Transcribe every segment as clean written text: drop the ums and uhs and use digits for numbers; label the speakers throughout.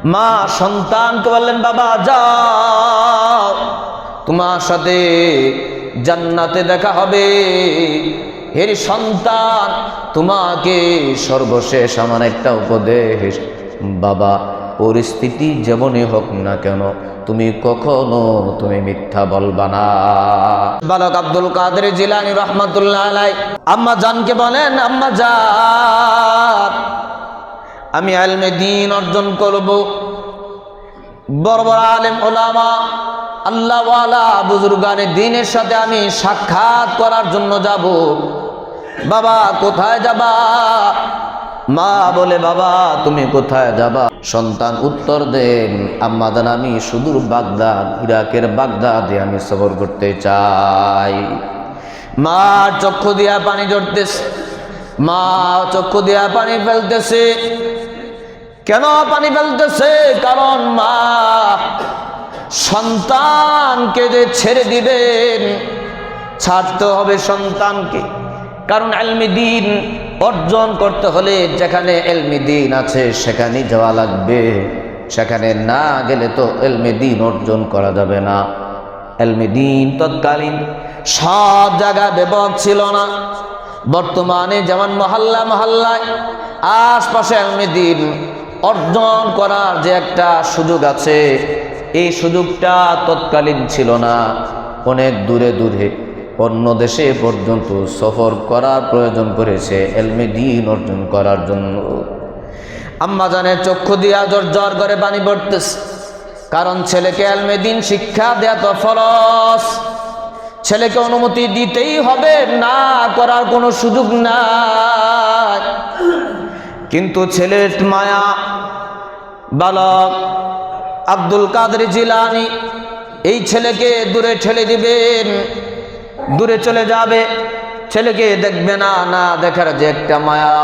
Speaker 1: মা সন্তানকে বললেন, বাবা যাও, তোমার সাথে জান্নাতে দেখা হবে। হে সন্তান, তোমাকে সর্বশেষ আমার একটা উপদেশ, বাবা পরিস্থিতি যেমনই হোক না কেন তুমি মিথ্যা বলবা না। বালক আব্দুল কাদের জিলানী রহমাতুল্লাহ আলাইহি আম্মা জানকে বলেন, আম্মা জান, আমি ইলমে দ্বীন অর্জন করব, বড় বড় আলেম ওলামা আল্লাহওয়ালা বুজুর্গানে দ্বীনের সাথে আমি সাক্ষাৎ করার জন্য যাব। বাবা কোথায় যাবা? মা বলে, বাবা তুমি কোথায় যাবা? সন্তান উত্তর দেন, আম্মা জান আমি সুদূর বাগদাদ, ইরাকের বাগদাদে আমি সফর করতে চাই। মা চক্ষু দিয়া পানি ঝরতেছে, মা চক্ষু দিয়া পানি ফেলতেছে। কেন পানি ফেলতেছে? কারণ মা সন্তানকে যে ছেড়ে দিবেন, ছাড়তে হবে সন্তানকে। কারণ ইলমে দ্বীন অর্জন করতে হলে যেখানে ইলমে দ্বীন আছে সেখানে যাওয়া লাগবে। সেখানে না গেলে তো ইলমে দ্বীন অর্জন করা যাবে না। ইলমে দ্বীন তৎকালীন সব জায়গায় ব্যাপক ছিল না। বর্তমানে যেমন মহল্লা মহল্লায় আশপাশে ইলমে দ্বীন অর্জন করার যে একটা সুযোগ আছে, এই সুযোগটা তৎকালীন ছিল না। অনেক দূরে দূরে অন্য দেশে পর্যন্ত সফর করার প্রয়োজন পড়েছে ইলমে দ্বীন অর্জন করার জন্য। আম্মা জানের চক্ষু দিয়া জর্জর করে পানি পড়তেছে। কারণ ছেলেকে ইলমে দ্বীন শিক্ষা দেয়া তো ফরজ। ছেলেকে অনুমতি দিতেই হবে, না করার কোনো সুযোগ নাই। কিন্তু ছেলের মায়া বালক আব্দুল কাদের জিলানী এই ছেলেকে দূরে ঠেলে দিবেন, দূরে চলে যাবে, ছেলেকে দেখবে না। না দেখার যে একটা মায়া,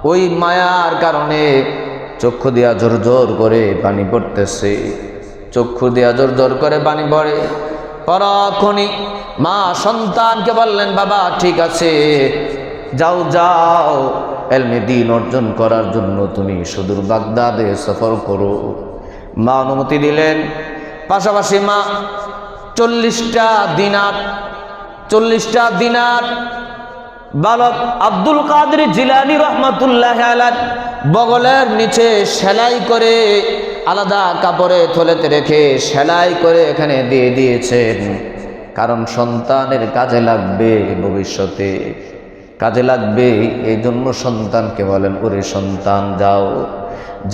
Speaker 1: ওই মায়ার কারণে চক্ষু দিয়া জোর জোর করে পানি পড়তেছে। চক্ষু দিয়া জোর জোর করে পানি পড়ে। পরক্ষণই মা সন্তানকে বললেন, বাবা ঠিক আছে, যাও যাও, ইলমে দ্বীন অর্জন করার জন্য তুমি সুদূর বাগদাদে সফর করো। মা অনুমতি দিলেন। পাশাপাশি মা 40টা দিনার বালক আব্দুল কাদের জিলানী রহমাতুল্লাহ আলাইহি বগলের নিচে সেলাই করে আলাদা কাপড়ে থলেতে রেখে সেলাই করে এখানে দিয়ে দিয়েছেন। কারণ সন্তানের কাজে লাগবে, ভবিষ্যতে কাজে লাগবে। এই জন্য সন্তানকে বলেন, ওরে সন্তান যাও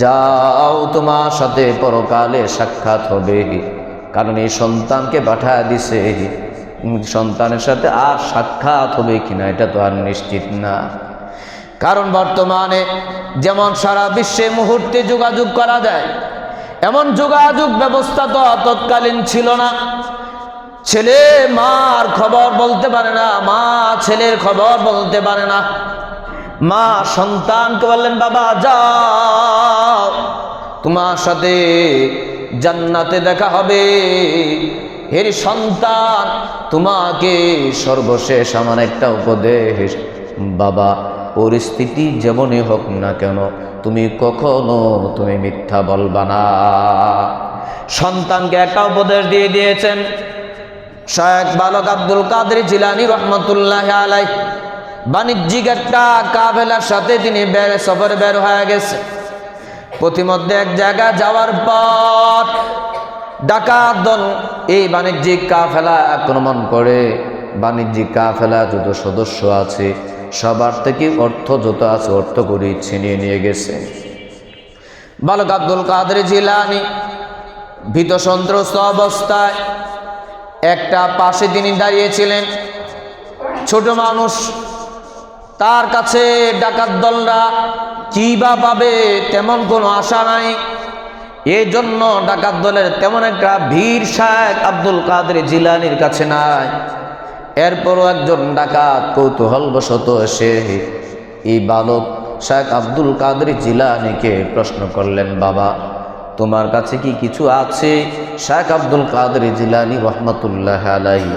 Speaker 1: যাও, তোমার সাথে পরকালে সাক্ষাৎ হবে। কারণ এই সন্তানকে পাঠায় দিছে, সন্তানের সাথে আর সাক্ষাৎ হবে কিনা এটা তো আর নিশ্চিত না। কারণ বর্তমানে যেমন সারা বিশ্বে মুহূর্তে যোগাযোগ করা যায়, এমন যোগাযোগ ব্যবস্থা তো তৎকালীন ছিল না। ছেলে মার খবর বলতে পারে না, মা ছেলের খবর বলতে পারে না। মা সন্তানকে বললেন, বাবা যাও, তোমার সাথে জান্নাতে দেখা হবে। হে সন্তান, তোমাকে সর্বশেষ আমার একটা উপদেশ, বাবা পরিস্থিতি যেমনই হোক না কেন তুমি মিথ্যা বলবা না। সন্তানকে একটা উপদেশ দিয়ে দিয়েছেন। শায়েখ বালক আব্দুল কাদের জিলানী রহমাতুল্লাহ আলাইহি বাণিজ্যিক একটা কাফেলার সাথে তিনি সফরে বের হয়ে গেছে। প্রতিমধ্যে এক জায়গা যাওয়ার পর ডাকাত দল এই বাণিজ্যিক কাফেলা আক্রমণ করে। বাণিজ্যিক কাফেলা যত সদস্য আছে সবার থেকে অর্থ যত আছে অর্থ করে ছিনিয়ে নিয়ে গেছে। বালক আব্দুল কাদের জিলানী ভীত সন্ত্রস্ত অবস্থায় একটা পাশে তিনি দাঁড়িয়েছিলেন। ছোট মানুষ, তার কাছে ডাকাত দলরা কি বা পাবে তেমন কোনো আশা নাই। এই জন্য ডাকাত দলের তেমন একটা ভিড় শায়েখ আব্দুল কাদের জিলানীর কাছে নাই। এরপরও একজন ডাকাত কৌতূহলবশত এসে এই বালক শায়েখ আব্দুল কাদের জিলানীকে প্রশ্ন করলেন, বাবা তোমার কাছে কি কিছু আছে? শায়েখ আব্দুল কাদের জিলানী রহমাতুল্লাহ আলাইহি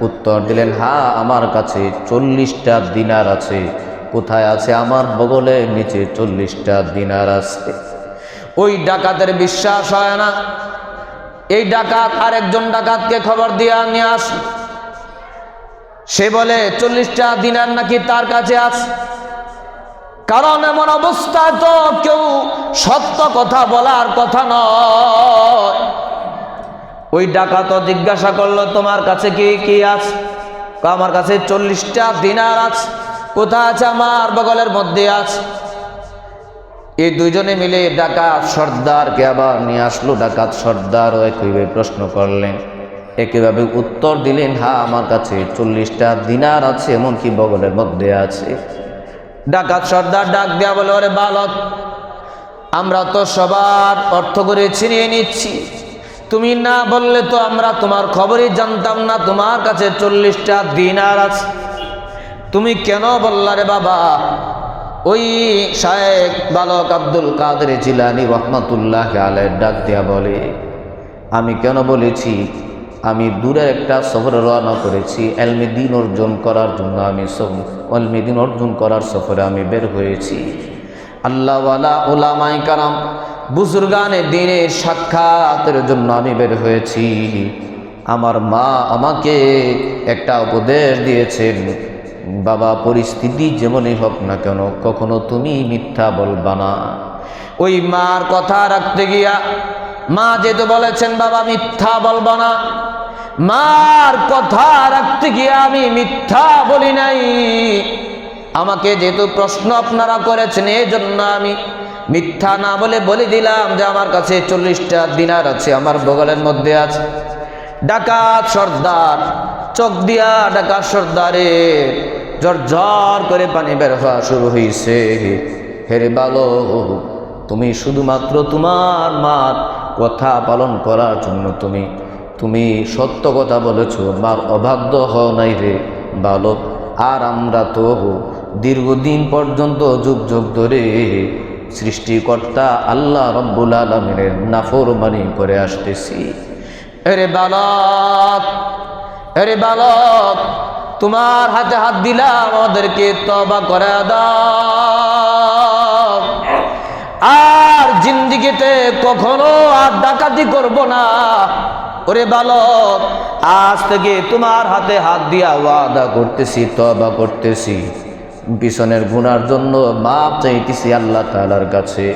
Speaker 1: উত্তর দিলেন, হ্যাঁ আমার কাছে 40টা দিনার আছে। কোথায় আছে? আমার বগলের নিচে 40টা দিনার আছে। ওই ডাকাতের বিশ্বাস হয় না। এই ডাকাত আরেকজন ডাকাতকে খবর দিয়ে নিয়ে আস। সে বলে 40টা দিনার নাকি তার কাছে আছে। কারণ এমন অবস্থায় তো কেউ সত্য কথা বলার কথা নয়। ওই ডাকাত জিজ্ঞাসা করলো, তোমার কাছে কি কি আছে? আমার কাছে 40টা দিনার আছে। কোথায় আছে? আমার বগলের মধ্যে আছে। এই দুইজনে মিলে ডাকাত সর্দারকে আবার নিয়ে আসলো। ডাকাত সর্দারও একইভাবে প্রশ্ন করলেন, একইভাবে উত্তর দিলেন, হ্যাঁ আমার কাছে 40টা দিনার আছে, এমনকি বগলের মধ্যে আছে। ডাকাত সর্দার ডাক দেয়া বলে, ওরে বালক, আমরা তো সবার অর্থ করে ছিনিয়ে নিচ্ছি, তুমি না বললে তো আমরা তোমার খবরই জানতাম না তোমার কাছে 40টা দিনার আছে। তুমি কেন বললা রে বাবা? ওই শায়েখ বালক আব্দুল কাদের জিলানী রহমাতুল্লাহ আলাইহি ডাক দেয়া বলে, আমি কেন বলেছি, আমি দূরের একটা সফরে রওনা করেছি ইলমে দ্বীন অর্জন করার জন্য। আমি ইলমে দ্বীন অর্জন করার সফরে আমি বের হয়েছি। আল্লাহওয়ালা উলামায়ে কারাম বুজুর্গানে দ্বীনের সাক্ষাতের জন্য আমি বের হয়েছি। আমার মা আমাকে একটা উপদেশ দিয়েছেন, বাবা পরিস্থিতি যেমনই হোক না কেন কখনো তুমি মিথ্যা বলবা না। ওই মার কথা রাখতে গিয়া মা যেহেতু বলেছেন বাবা মিথ্যা বলবা না, মার কথা রাখতে গিয়ে আমি মিথ্যা বলি নাই। আমাকে যেহেতু প্রশ্ন আপনারা করেছেন, এই জন্য আমি মিথ্যা না বলে দিলাম যে আমার কাছে 40টা দিনার আছে, আমার বগলের মধ্যে আছে। ডাকাত সর্দার চোখ দিয়া ডাকাত সর্দারে ঝরঝর করে পানি বের হওয়া শুরু হয়েছে। হেরে বালক, তুমি শুধুমাত্র তোমার মার কথা পালন করার জন্য তুমি সত্য কথা বলেছ, মার অবাধ্য হও নাই রে বালক। আর আমরা তো দীর্ঘদিন পর্যন্ত যুগ যুগ ধরে সৃষ্টিকর্তা আল্লাহ রব্বুল আলামিনের নাফরমানি করে আসতেছি। এরে বালক, এরে বালক, তোমার হাতে হাত দিলাম, আমাদেরকে তওবা করে দাও, আর জিন্দেগিতে কখনো আর ডাকাতি করব না। ওরে বালক, আজ থেকে তোমার হাতে হাত দিয়া ওয়াদা করতেছি, তওবা করতেছি, পিছনের গুনার জন্য মাপ চাইতেছি আল্লাহ তাআলার কাছে,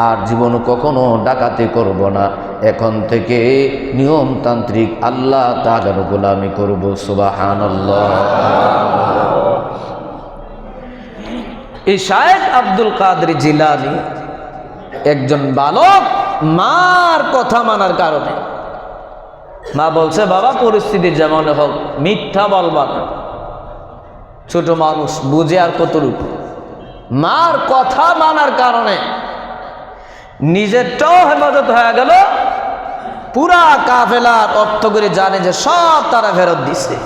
Speaker 1: আর জীবন কখনো ডাকাতি করব না। এখন থেকে নিয়মতান্ত্রিক আল্লাহ তাআলার গোলামি করব। সুবহানাল্লাহ। এই শায়েখ আব্দুল কাদের জিলানী একজন বালক মার কথা মানার কারণে, মা বলছে বাবা পরিস্থিতি যেমন হোক মিথ্যা বলবা না। ছোট মানুষ বুঝে আর কতটুকু, মার কথা মানার কারণে নিজেরটাও হেফাজত হয়ে গেল, পুরা কাফেলার অর্থ করে জানে যে সব তারা ফেরত দিছে,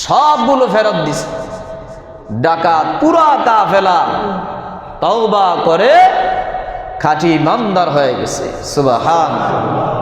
Speaker 1: সবগুলো ফেরত দিছে। ডাকাত পুরা কাফেলা তওবা করে খাঁটি ইমানদার হয়ে গেছে। সুবহানাল্লাহ।